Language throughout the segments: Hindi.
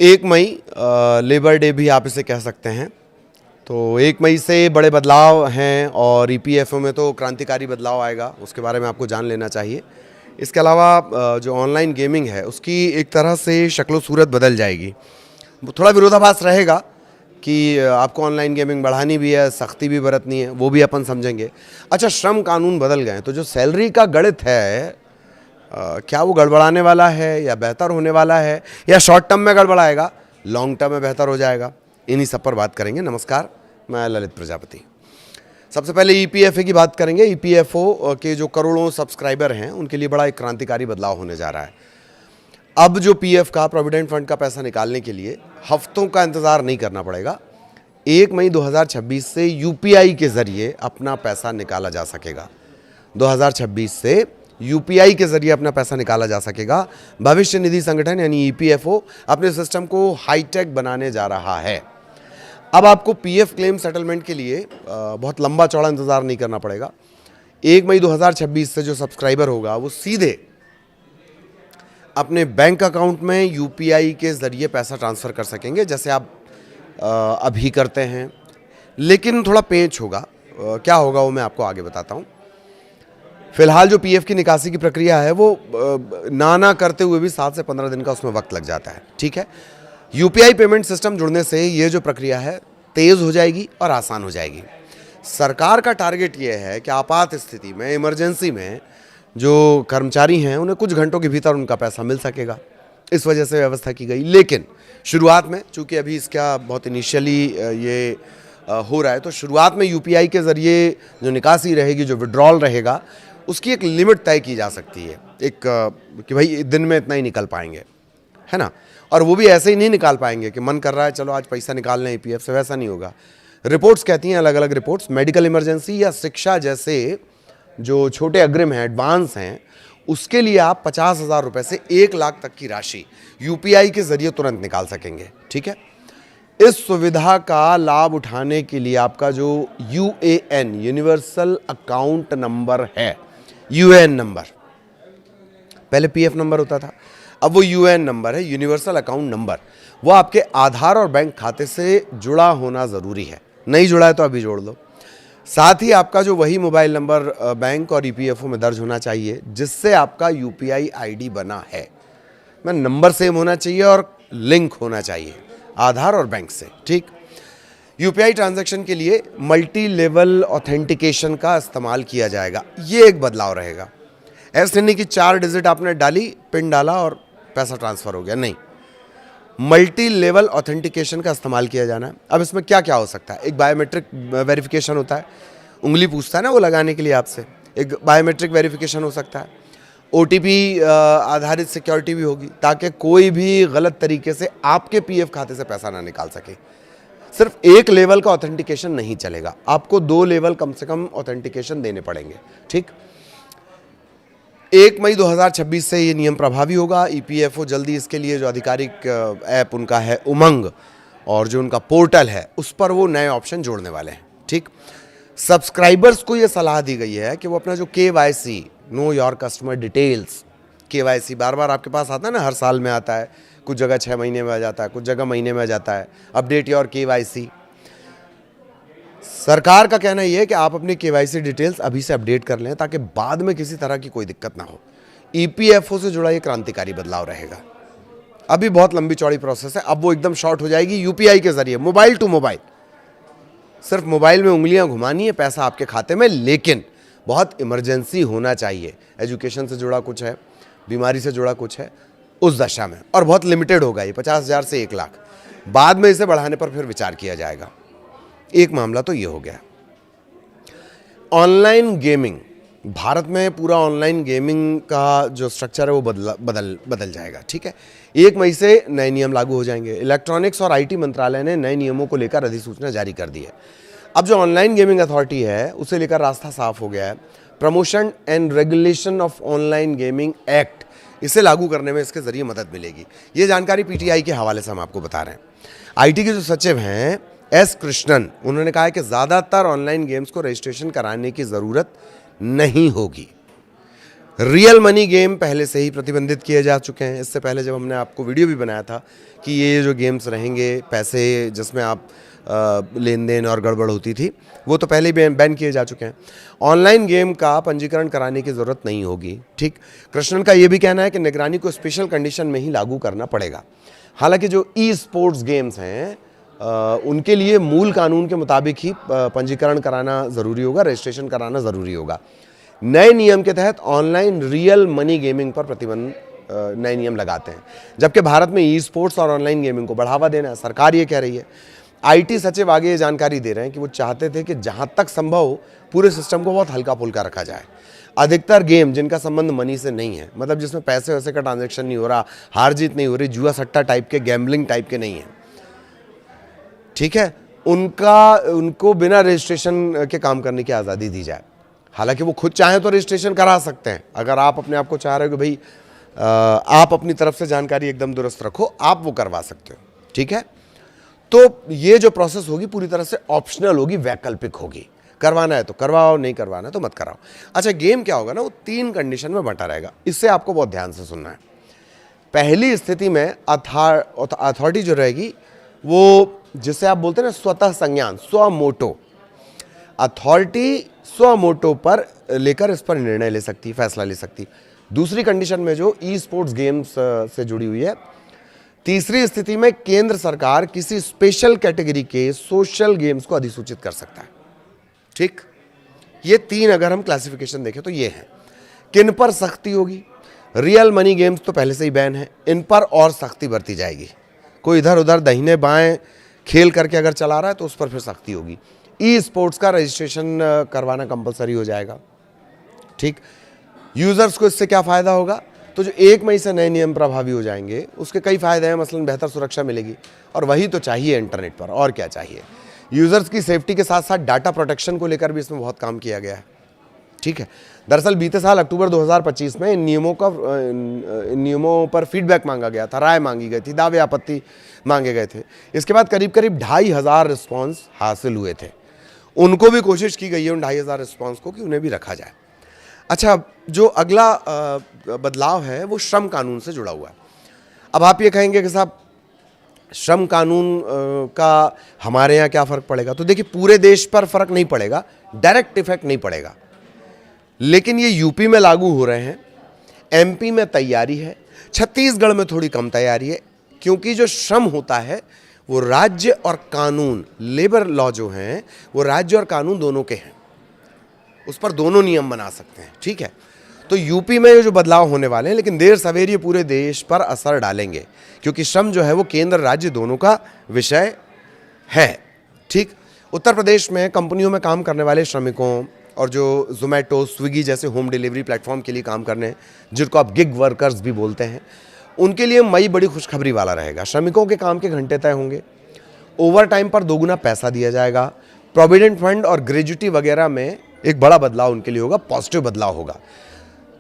1 मई लेबर डे भी आप इसे कह सकते हैं। तो 1 मई से बड़े बदलाव हैं और ईपीएफओ में तो क्रांतिकारी बदलाव आएगा, उसके बारे में आपको जान लेना चाहिए। इसके अलावा जो ऑनलाइन गेमिंग है उसकी एक तरह से शक्ल सूरत बदल जाएगी। थोड़ा विरोधाभास रहेगा कि आपको ऑनलाइन गेमिंग बढ़ानी भी है, सख्ती भी बरतनी है, वो भी अपन समझेंगे। अच्छा, श्रम कानून बदल गए, तो जो सैलरी का गणित है क्या वो गड़बड़ाने वाला है या बेहतर होने वाला है, या शॉर्ट टर्म में गड़बड़ाएगा, लॉन्ग टर्म में बेहतर हो जाएगा, इन्हीं सब पर बात करेंगे। नमस्कार, मैं ललित प्रजापति। सबसे पहले ईपीएफओ की बात करेंगे। ईपीएफओ के जो करोड़ों सब्सक्राइबर हैं उनके लिए बड़ा एक क्रांतिकारी बदलाव होने जा रहा है। अब जो पीएफ का, प्रोविडेंट फंड का पैसा निकालने के लिए हफ्तों का इंतज़ार नहीं करना पड़ेगा। 1 मई 2026 से यूपीआई के ज़रिए अपना पैसा निकाला जा सकेगा। 2026 से यूपीआई के ज़रिए अपना पैसा निकाला जा सकेगा। भविष्य निधि संगठन यानी ईपीएफओ अपने सिस्टम को हाईटेक बनाने जा रहा है। अब आपको पीएफ क्लेम सेटलमेंट के लिए बहुत लंबा चौड़ा इंतज़ार नहीं करना पड़ेगा। 1 मई 2026 से जो सब्सक्राइबर होगा वो सीधे अपने बैंक अकाउंट में यूपीआई के ज़रिए पैसा ट्रांसफ़र कर सकेंगे, जैसे आप अभी करते हैं। लेकिन थोड़ा पेच होगा। क्या होगा वो मैं आपको आगे बताता हूँ। फिलहाल जो पीएफ की निकासी की प्रक्रिया है वो ना करते हुए भी 7 से 15 दिन का उसमें वक्त लग जाता है। ठीक है, यूपीआई पेमेंट सिस्टम जुड़ने से ये जो प्रक्रिया है तेज़ हो जाएगी और आसान हो जाएगी। सरकार का टारगेट ये है कि आपात स्थिति में, इमरजेंसी में जो कर्मचारी हैं उन्हें कुछ घंटों के भीतर उनका पैसा मिल सकेगा, इस वजह से व्यवस्था की गई। लेकिन शुरुआत में, चूँकि अभी इसका बहुत इनिशियली ये हो रहा है, तो शुरुआत में यूपीआई के ज़रिए जो निकासी रहेगी, जो विड्रॉल रहेगा, उसकी एक लिमिट तय की जा सकती है, एक कि भाई दिन में इतना ही निकल पाएंगे, है ना। और वो भी ऐसे ही नहीं निकाल पाएंगे कि मन कर रहा है चलो आज पैसा निकाल लें ईपीएफ से, वैसा नहीं होगा। रिपोर्ट्स कहती हैं, अलग अलग रिपोर्ट्स, मेडिकल इमरजेंसी या शिक्षा जैसे जो छोटे अग्रिम हैं, एडवांस हैं, उसके लिए आप 50,000 रुपये से 1 लाख तक की राशि यूपीआई के ज़रिए तुरंत निकाल सकेंगे। ठीक है, इस सुविधा का लाभ उठाने के लिए आपका जो यूएएन, यूनिवर्सल अकाउंट नंबर है, यूएएन नंबर, पहले पीएफ नंबर होता था, अब वो यूएएन नंबर है, यूनिवर्सल अकाउंट नंबर, वो आपके आधार और बैंक खाते से जुड़ा होना ज़रूरी है। नहीं जुड़ा है तो अभी जोड़ लो। साथ ही आपका जो वही मोबाइल नंबर बैंक और ईपीएफओ में दर्ज होना चाहिए जिससे आपका यूपीआई आईडी बना है। मैं नंबर सेम होना चाहिए और लिंक होना चाहिए आधार और बैंक से। ठीक, यूपीआई ट्रांजैक्शन के लिए मल्टी लेवल ऑथेंटिकेशन का इस्तेमाल किया जाएगा। ये एक बदलाव रहेगा। ऐसे नहीं कि 4 डिजिट आपने डाली, पिन डाला और पैसा ट्रांसफ़र हो गया, नहीं, मल्टी लेवल ऑथेंटिकेशन का इस्तेमाल किया जाना है। अब इसमें क्या क्या हो सकता है? एक बायोमेट्रिक वेरिफिकेशन होता है, उंगली पूछता है ना वो लगाने के लिए आपसे, एक बायोमेट्रिक वेरिफिकेशन हो सकता है। ओटीपी आधारित सिक्योरिटी भी होगी ताकि कोई भी गलत तरीके से आपके पीएफ खाते से पैसा ना निकाल सके। सिर्फ एक लेवल का ऑथेंटिकेशन नहीं चलेगा, आपको 2 लेवल कम से कम ऑथेंटिकेशन देने पड़ेंगे। ठीक, 1 मई 2026 से ये नियम प्रभावी होगा। ईपीएफओ जल्दी इसके लिए जो आधिकारिक ऐप उनका है उमंग, और जो उनका पोर्टल है उस पर वो नए ऑप्शन जोड़ने वाले हैं। ठीक, सब्सक्राइबर्स को ये सलाह दी गई है कि वो अपना जो KYC, know your customer details, KYC बार बार आपके पास आता है ना, हर साल में आता है, कुछ जगह 6 महीने में आ जाता है, कुछ जगह महीने में आ जाता है, अपडेट योर केवाईसी। सरकार का कहना यह है कि आप अपनी केवाईसी डिटेल्स अभी से अपडेट कर लें ताकि बाद में किसी तरह की कोई दिक्कत ना हो। ईपीएफओ से जुड़ा ये क्रांतिकारी बदलाव रहेगा। अभी बहुत लंबी चौड़ी प्रोसेस है, अब वो एकदम शॉर्ट हो जाएगी। यूपीआई के जरिए मोबाइल टू मोबाइल, सिर्फ मोबाइल में उंगलियां घुमानी है, पैसा आपके खाते में, लेकिन बहुत इमरजेंसी होना चाहिए, एजुकेशन से जुड़ा कुछ है, बीमारी से जुड़ा कुछ है, उस दशा में, और बहुत लिमिटेड होगा ये 50,000 से 1 लाख। बाद में इसे बढ़ाने पर फिर विचार किया जाएगा। एक मामला तो ये हो गया। ऑनलाइन गेमिंग, भारत में पूरा ऑनलाइन गेमिंग का जो स्ट्रक्चर है वो बदल जाएगा। ठीक है, 1 मई से नए नियम लागू हो जाएंगे। इलेक्ट्रॉनिक्स और आईटी मंत्रालय ने नए नियमों को लेकर अधिसूचना जारी कर दी है। अब जो ऑनलाइन गेमिंग अथॉरिटी है उसे लेकर रास्ता साफ हो गया है। Promotion and regulation of online gaming act, इसे लागू करने में इसके जरिए मदद मिलेगी। ये जानकारी पीटीआई के हवाले से हम आपको बता रहे हैं। आईटी के जो सचिव हैं एस कृष्णन, उन्होंने कहा है कि ज़्यादातर ऑनलाइन गेम्स को रजिस्ट्रेशन कराने की ज़रूरत नहीं होगी। रियल मनी गेम पहले से ही प्रतिबंधित किए जा चुके हैं। इससे पहले जब हमने आपको वीडियो भी बनाया था कि ये जो गेम्स रहेंगे पैसे जिसमें आप लेन देन और गड़बड़ होती थी, वो तो पहले ही बैन किए जा चुके हैं। ऑनलाइन गेम का पंजीकरण कराने की ज़रूरत नहीं होगी। ठीक, कृष्णन का ये भी कहना है कि निगरानी को स्पेशल कंडीशन में ही लागू करना पड़ेगा। हालांकि जो ई स्पोर्ट्स गेम्स हैं उनके लिए मूल कानून के मुताबिक ही पंजीकरण कराना ज़रूरी होगा, रजिस्ट्रेशन कराना ज़रूरी होगा। नए नियम के तहत ऑनलाइन रियल मनी गेमिंग पर प्रतिबंध नए नियम लगाते हैं, जबकि भारत में ई स्पोर्ट्स और ऑनलाइन गेमिंग को बढ़ावा देना है, सरकार ये कह रही है। आईटी सचिव आगे ये जानकारी दे रहे हैं कि वो चाहते थे कि जहां तक संभव हो पूरे सिस्टम को बहुत हल्का फुल्का रखा जाए। अधिकतर गेम जिनका संबंध मनी से नहीं है, मतलब जिसमें पैसे वैसे का ट्रांजैक्शन नहीं हो रहा, हार जीत नहीं हो रही, जुआ सट्टा टाइप के, गैम्बलिंग टाइप के नहीं है, ठीक है, उनको बिना रजिस्ट्रेशन के काम करने की आज़ादी दी जाए। हालांकि वो खुद चाहें तो रजिस्ट्रेशन करा सकते हैं। अगर आप अपने आप को चाह रहे हो कि भाई आप अपनी तरफ से जानकारी एकदम दुरुस्त रखो, आप वो करवा सकते हो, ठीक है। तो ये जो प्रोसेस होगी पूरी तरह से ऑप्शनल होगी, वैकल्पिक होगी। करवाना है तो करवाओ, नहीं करवाना है तो मत कराओ। अच्छा, गेम क्या होगा ना, वो 3 कंडीशन में बंटा रहेगा। इससे आपको बहुत ध्यान से सुनना है। पहली स्थिति में अथॉरिटी जो रहेगी वो जिसे आप बोलते हैं ना स्वतः संज्ञान, स्वमोटो, अथॉरिटी स्वमोटो पर लेकर इस पर निर्णय ले सकती, फैसला ले सकती। दूसरी कंडीशन में जो ई स्पोर्ट्स गेम्स से जुड़ी हुई है। तीसरी स्थिति में केंद्र सरकार किसी स्पेशल कैटेगरी के सोशल गेम्स को अधिसूचित कर सकता है। ठीक, ये 3 अगर हम क्लासिफिकेशन देखें तो ये है। किन पर सख्ती होगी? रियल मनी गेम्स तो पहले से ही बैन है, इन पर और सख्ती बरती जाएगी। कोई इधर उधर दाहिने बाएं खेल करके अगर चला रहा है तो उस पर फिर सख्ती होगी। ई स्पोर्ट्स का रजिस्ट्रेशन करवाना कंपलसरी हो जाएगा। ठीक, यूजर्स को इससे क्या फ़ायदा होगा? तो जो 1 मई से नए नियम प्रभावी हो जाएंगे उसके कई फ़ायदे हैं, मसलन बेहतर सुरक्षा मिलेगी, और वही तो चाहिए इंटरनेट पर, और क्या चाहिए। यूज़र्स की सेफ्टी के साथ साथ डाटा प्रोटेक्शन को लेकर भी इसमें बहुत काम किया गया है। ठीक है, दरअसल बीते साल अक्टूबर 2025 में इन नियमों पर फीडबैक मांगा गया था, राय मांगी गई थी, दावे आपत्ति मांगे गए थे। इसके बाद करीब 2,500 रिस्पॉन्स हासिल हुए थे। उनको भी कोशिश की गई है उन 2,500 रिस्पॉन्स को कि उन्हें भी रखा जाए। अच्छा, जो अगला बदलाव है वो श्रम कानून से जुड़ा हुआ है। अब आप ये कहेंगे कि साहब श्रम कानून का हमारे यहाँ क्या फ़र्क पड़ेगा? तो देखिए, पूरे देश पर फ़र्क नहीं पड़ेगा, डायरेक्ट इफेक्ट नहीं पड़ेगा, लेकिन ये यूपी में लागू हो रहे हैं, एमपी में तैयारी है, छत्तीसगढ़ में थोड़ी कम तैयारी है, क्योंकि जो श्रम होता है वो राज्य और कानून, लेबर लॉ जो हैं वो राज्य और कानून दोनों के हैं, उस पर दोनों नियम बना सकते हैं। ठीक है, तो यूपी में ये जो बदलाव होने वाले हैं, लेकिन देर सवेर ये पूरे देश पर असर डालेंगे, क्योंकि श्रम जो है वो केंद्र राज्य दोनों का विषय है। ठीक, उत्तर प्रदेश में कंपनियों में काम करने वाले श्रमिकों और जो जोमेटो, स्विगी जैसे होम डिलीवरी प्लेटफॉर्म के लिए काम करने, जिनको आप गिग वर्कर्स भी बोलते हैं, उनके लिए मई बड़ी खुशखबरी वाला रहेगा। श्रमिकों के काम के घंटे तय होंगे, ओवर टाइम पर 2 गुना पैसा दिया जाएगा, प्रोविडेंट फंड और ग्रेजुटी वगैरह में एक बड़ा बदलाव उनके लिए होगा, पॉजिटिव बदलाव होगा।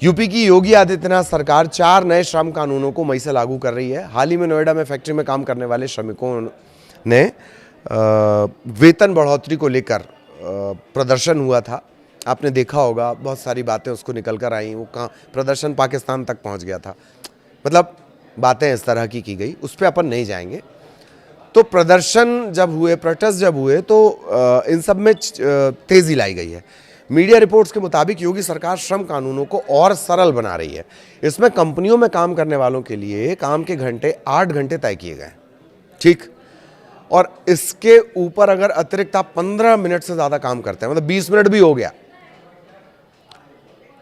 यूपी की योगी आदित्यनाथ सरकार 4 नए श्रम कानूनों को मई से लागू कर रही है। हाल ही में नोएडा में फैक्ट्री में काम करने वाले श्रमिकों ने वेतन बढ़ोतरी को लेकर प्रदर्शन हुआ था, आपने देखा होगा, बहुत सारी बातें उसको निकल कर आई। वो प्रदर्शन पाकिस्तान तक पहुंच गया था, मतलब बातें इस तरह की गई, उस पर अपन नहीं जाएंगे। तो प्रदर्शन जब हुए, प्रोटेस्ट जब हुए, तो इन सब में तेज़ी लाई गई है। मीडिया रिपोर्ट्स के मुताबिक योगी सरकार श्रम कानूनों को और सरल बना रही है। इसमें कंपनियों में काम करने वालों के लिए काम के घंटे 8 घंटे तय किए गए। ठीक, और इसके ऊपर अगर अतिरिक्त आप 15 मिनट से ज़्यादा काम करते हैं, मतलब 20 मिनट भी हो गया,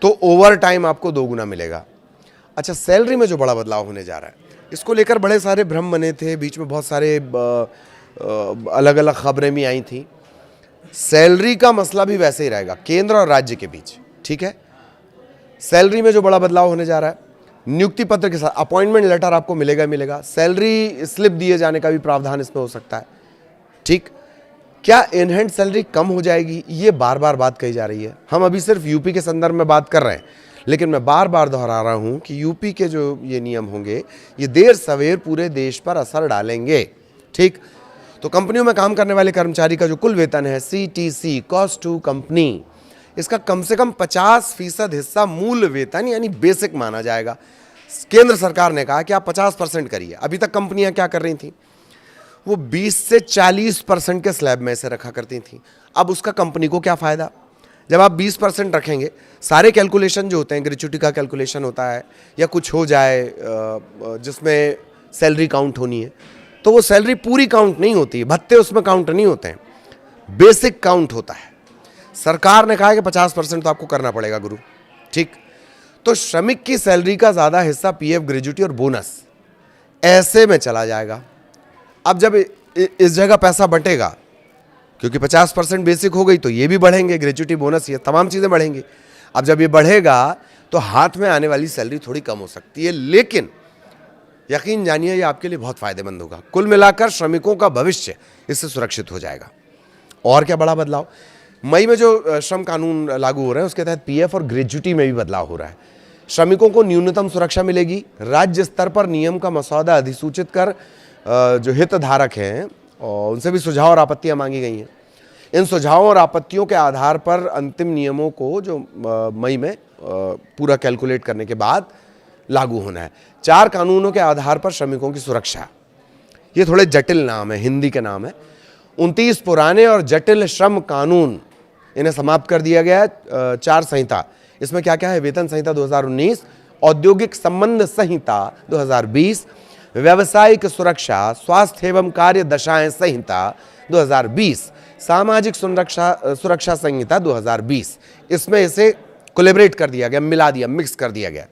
तो ओवर टाइम आपको 2 गुना मिलेगा। अच्छा, सैलरी में जो बड़ा बदलाव होने जा रहा है, इसको लेकर बड़े सारे भ्रम बने थे, बीच में बहुत सारे अलग अलग खबरें भी आई थी। सैलरी का मसला भी वैसे ही रहेगा केंद्र और राज्य के बीच। ठीक है, सैलरी में जो बड़ा बदलाव होने जा रहा है, नियुक्ति पत्र के साथ अपॉइंटमेंट लेटर आपको मिलेगा। सैलरी स्लिप दिए जाने का भी प्रावधान इसमें हो सकता है। ठीक, क्या इन हैंड सैलरी कम हो जाएगी? ये बार बार बात कही जा रही है। हम अभी सिर्फ यूपी के संदर्भ में बात कर रहे हैं, लेकिन मैं बार बार दोहरा रहा हूं कि यूपी के जो ये नियम होंगे ये देर सवेर पूरे देश पर असर डालेंगे। ठीक, तो कंपनियों में काम करने वाले कर्मचारी का जो कुल वेतन है, CTC, कॉस्ट टू कंपनी, इसका कम से कम 50% हिस्सा मूल वेतन यानी बेसिक माना जाएगा। केंद्र सरकार ने कहा कि आप 50% करिए। अभी तक कंपनियां क्या कर रही थी, वो 20 से 40% के स्लैब में से रखा करती थी। अब उसका कंपनी को क्या फ़ायदा, जब आप 20% रखेंगे, सारे कैलकुलेशन जो होते हैं, ग्रेच्युटी का कैलकुलेशन होता है या कुछ हो जाए जिसमें सैलरी काउंट होनी है, तो वो सैलरी पूरी काउंट नहीं होती है, भत्ते उसमें काउंट नहीं होते हैं, बेसिक काउंट होता है। सरकार ने कहा है कि 50% तो आपको करना पड़ेगा गुरु, ठीक। तो श्रमिक की सैलरी का ज़्यादा हिस्सा पीएफ, ग्रेच्युटी और बोनस ऐसे में चला जाएगा। अब जब इस जगह पैसा बटेगा, क्योंकि 50% बेसिक हो गई, तो ये भी बढ़ेंगे, ग्रेच्युटी, बोनस, ये तमाम चीज़ें बढ़ेंगी। अब जब ये बढ़ेगा तो हाथ में आने वाली सैलरी थोड़ी कम हो सकती है, लेकिन यकीन जानिए ये आपके लिए बहुत फ़ायदेमंद होगा। कुल मिलाकर श्रमिकों का भविष्य इससे सुरक्षित हो जाएगा। और क्या बड़ा बदलाव, मई में जो श्रम कानून लागू हो रहे हैं उसके तहत पीएफ और ग्रेच्युटी में भी बदलाव हो रहा है। श्रमिकों को न्यूनतम सुरक्षा मिलेगी। राज्य स्तर पर नियम का मसौदा अधिसूचित कर जो हितधारक हैं और उनसे भी सुझाव और आपत्तियां मांगी गई हैं। इन सुझावों और आपत्तियों के आधार पर अंतिम नियमों को जो मई में पूरा कैलकुलेट करने के बाद लागू होना है। 4 कानूनों के आधार पर श्रमिकों की सुरक्षा, ये थोड़े जटिल नाम है, हिंदी के नाम है। 29 पुराने और जटिल श्रम कानून, इन्हें समाप्त कर दिया गया है। 4 संहिता, इसमें क्या क्या है, वेतन संहिता 2019, औद्योगिक संबंध संहिता 2020, व्यावसायिक सुरक्षा, स्वास्थ्य एवं कार्य दशाएं संहिता 2020, सामाजिक सुरक्षा संहिता 2020। इसमें इसे कोलैबोरेट कर दिया गया, मिला दिया, मिक्स कर दिया गया।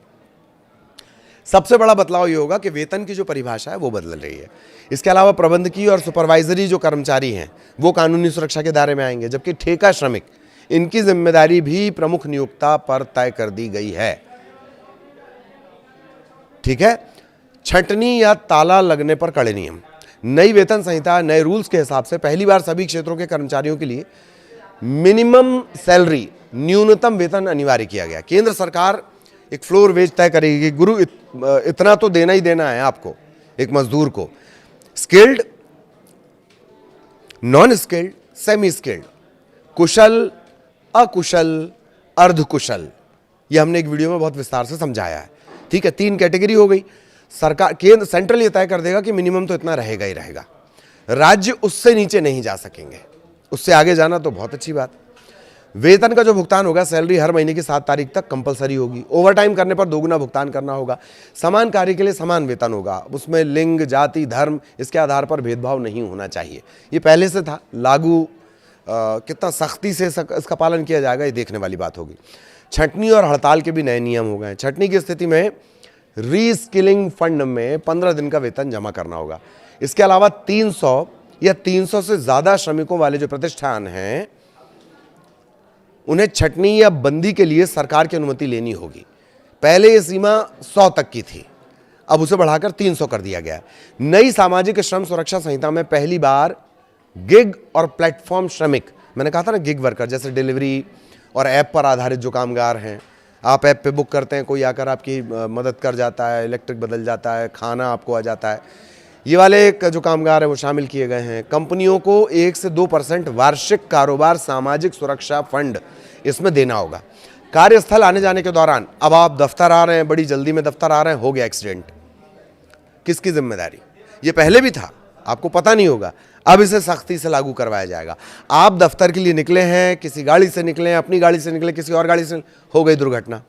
सबसे बड़ा बदलाव ये होगा कि वेतन की जो परिभाषा है वो बदल रही है। इसके अलावा प्रबंधकीय और सुपरवाइजरी जो कर्मचारी हैं वो कानूनी सुरक्षा के दायरे में आएंगे, जबकि ठेका श्रमिक, इनकी जिम्मेदारी भी प्रमुख नियोक्ता पर तय कर दी गई है, ठीक है। छंटनी या ताला लगने पर कड़े नियम। नई वेतन संहिता, नए रूल्स के हिसाब से पहली बार सभी क्षेत्रों के कर्मचारियों के लिए मिनिमम सैलरी, न्यूनतम वेतन अनिवार्य किया गया। केंद्र सरकार एक फ्लोर वेज तय करेगी, गुरु इतना तो देना ही देना है आपको एक मजदूर को। Skilled, non skilled, semi skilled, कुशल, अकुशल, अर्धकुशल, ये हमने एक वीडियो में बहुत विस्तार से समझाया है, ठीक है। 3 कैटेगरी हो गई। सरकार, केंद्र, सेंट्रल ये तय कर देगा कि मिनिमम तो इतना रहेगा ही रहेगा, राज्य उससे नीचे नहीं जा सकेंगे, उससे आगे जाना तो बहुत अच्छी बात। वेतन का जो भुगतान होगा, सैलरी हर महीने की 7 तारीख तक कंपलसरी होगी। ओवरटाइम करने पर दोगुना भुगतान करना होगा। समान कार्य के लिए समान वेतन होगा, उसमें लिंग, जाति, धर्म, इसके आधार पर भेदभाव नहीं होना चाहिए। ये पहले से था लागू, कितना सख्ती से इसका पालन किया जाएगा ये देखने वाली बात होगी। छंटनी और हड़ताल के भी नए नियम हो गए। छंटनी की स्थिति में रीस्किलिंग फंड में 15 दिन का वेतन जमा करना होगा। इसके अलावा 300 या 300 से ज़्यादा श्रमिकों वाले जो प्रतिष्ठान हैं उन्हें छंटनी या बंदी के लिए सरकार की अनुमति लेनी होगी। पहले ये सीमा 100 तक की थी, अब उसे बढ़ाकर 300 कर दिया गया। नई सामाजिक श्रम सुरक्षा संहिता में पहली बार गिग और प्लेटफॉर्म श्रमिक, मैंने कहा था ना गिग वर्कर, जैसे डिलीवरी और ऐप पर आधारित जो कामगार हैं, आप ऐप पे बुक करते हैं, कोई आकर आपकी मदद कर जाता है, इलेक्ट्रिक बदल जाता है, खाना आपको आ जाता है, ये वाले जो कामगार हैं वो शामिल किए गए हैं। कंपनियों को 1 से 2% वार्षिक कारोबार सामाजिक सुरक्षा फंड इसमें देना होगा। कार्यस्थल आने जाने के दौरान, अब आप दफ्तर आ रहे हैं, बड़ी जल्दी में दफ्तर आ रहे हैं, हो गया एक्सीडेंट, किसकी जिम्मेदारी? ये पहले भी था, आपको पता नहीं होगा, अब इसे सख्ती से लागू करवाया जाएगा। आप दफ्तर के लिए निकले हैं, किसी गाड़ी से निकले हैं, अपनी गाड़ी से निकले, किसी और गाड़ी से, हो गई दुर्घटना,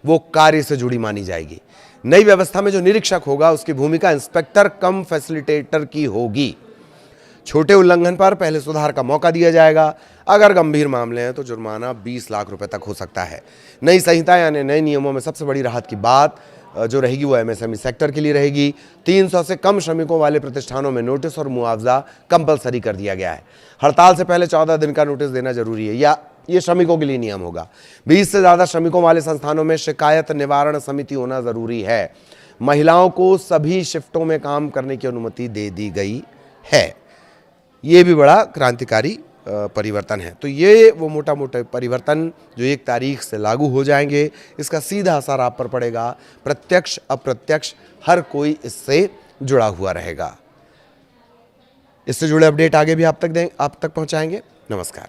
वो कार्य से जुड़ी मानी जाएगी। नई व्यवस्था में जो निरीक्षक होगा उसकी भूमिका इंस्पेक्टर कम फैसिलिटेटर की होगी। छोटे उल्लंघन पर पहले सुधार का मौका दिया जाएगा, अगर गंभीर मामले हैं तो जुर्माना 20 लाख रुपए तक हो सकता है। नई संहिता यानी नए नियमों में सबसे बड़ी राहत की बात जो रहेगी वो एमएसएमई सेक्टर के लिए रहेगी। 300 से कम श्रमिकों वाले प्रतिष्ठानों में नोटिस और मुआवजा कंपलसरी कर दिया गया है। हड़ताल से पहले 14 दिन का नोटिस देना जरूरी है, या ये श्रमिकों के लिए नियम होगा। 20 से ज़्यादा श्रमिकों वाले संस्थानों में शिकायत निवारण समिति होना ज़रूरी है। महिलाओं को सभी शिफ्टों में काम करने की अनुमति दे दी गई है। ये भी बड़ा क्रांतिकारी परिवर्तन है। तो ये वो मोटा मोटा परिवर्तन जो 1 तारीख से लागू हो जाएंगे, इसका सीधा असर आप पर पड़ेगा। प्रत्यक्ष अप्रत्यक्ष हर कोई इससे जुड़ा हुआ रहेगा। इससे जुड़े अपडेट आगे भी आप तक पहुंचाएंगे। नमस्कार।